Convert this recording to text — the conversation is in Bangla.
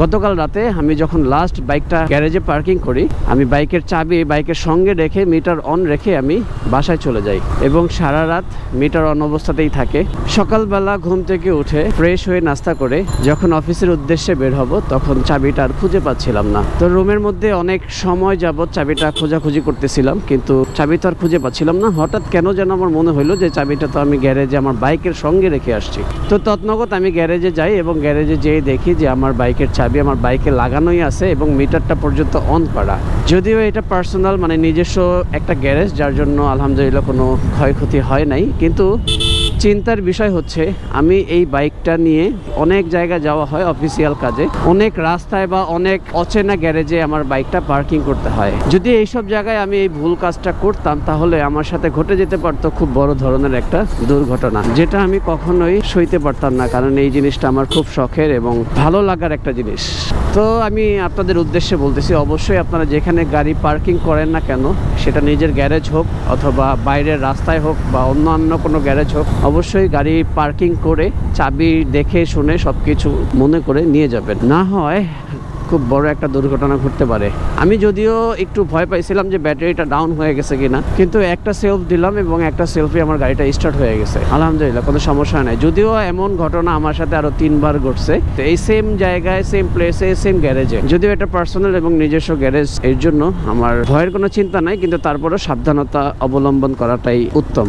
গতকাল রাতে আমি যখন লাস্ট বাইকটা গ্যারেজে পার্কিং করি, আমি বাইকের চাবি বাইকের সঙ্গে রেখে মিটার অন রেখে আমি বাসায় চলে যাই এবং সারা রাত মিটার অন অবস্থাতেই থাকে। সকালবেলা ঘুম থেকে উঠে ফ্রেশ হয়ে নাস্তা করে যখন অফিসের উদ্দেশ্যে বের হব তখন চাবিটা আর খুঁজে পাচ্ছিলাম না। তো রুমের মধ্যে অনেক সময় যাবত চাবিটা খোঁজাখুঁজি করতেছিলাম, কিন্তু চাবি তো আর খুঁজে পাচ্ছিলাম না। হঠাৎ কেন যেন আমার মনে হলো যে চাবিটা তো আমি গ্যারেজে আমার বাইকের সঙ্গে রেখে আসছি। তো তৎনগত আমি গ্যারেজে যাই এবং গ্যারেজে যেয়ে দেখি যে আমার বাইকের চাবি আমার বাইকে লাগানোই আছে এবং মিটারটা পর্যন্ত অন করা। যদিও এটা পার্সোনাল মানে নিজস্ব একটা গ্যারেজ, যার জন্য আলহামদুলিল্লাহ কোনো ক্ষয়ক্ষতি হয় নাই, কিন্তু চিন্তার বিষয় হচ্ছে আমি এই বাইকটা নিয়ে অনেক জায়গায় যাওয়া হয় অফিসিয়াল কাজে, অনেক রাস্তায় বা অনেক অচেনা গ্যারেজে আমার বাইকটা পার্কিং করতে হয়। যদি এইসব জায়গায় আমি এই ভুল কাজটা করতাম তাহলে আমার সাথে ঘটে যেতে পারতো খুব বড় ধরনের একটা দুর্ঘটনা, যেটা আমি কখনোই সইতে পারতাম না, কারণ এই জিনিসটা আমার খুব শখের এবং ভালো লাগার একটা জিনিস। তো আমি আপনাদের উদ্দেশ্যে বলতেছি, অবশ্যই আপনারা যেখানে গাড়ি পার্কিং করেন না কেন, সেটা নিজের গ্যারেজ হোক অথবা বাইরের রাস্তায় হোক বা অন্যান্য কোনো গ্যারেজ হোক, অবশ্যই গাড়ি পার্কিং করে চাবি দেখে শুনে সব কিছু মনে করে নিয়ে যাবেন, না হয় খুব বড় একটা দুর্ঘটনা ঘটতে পারে। আমি যদিও একটু ভয় পাইছিলাম যে ব্যাটারিটা ডাউন হয়ে গেছে কিনা, কিন্তু একটা সেলফ দিলাম এবং একটা সেলফি আমার গাড়িটা স্টার্ট হয়ে গেছে, আলহামদুলিল্লাহ কোনো সমস্যা নাই। যদিও এমন ঘটনা আমার সাথে আরো 3 বার ঘটছে, তো এই সেম জায়গায় সেম প্লেসে সেম গ্যারেজে। যদিও এটা পার্সোনাল এবং নিজস্ব গ্যারেজ, এর জন্য আমার ভয়ের কোনো চিন্তা নাই, কিন্তু তারপরেও সাবধানতা অবলম্বন করাটাই উত্তম।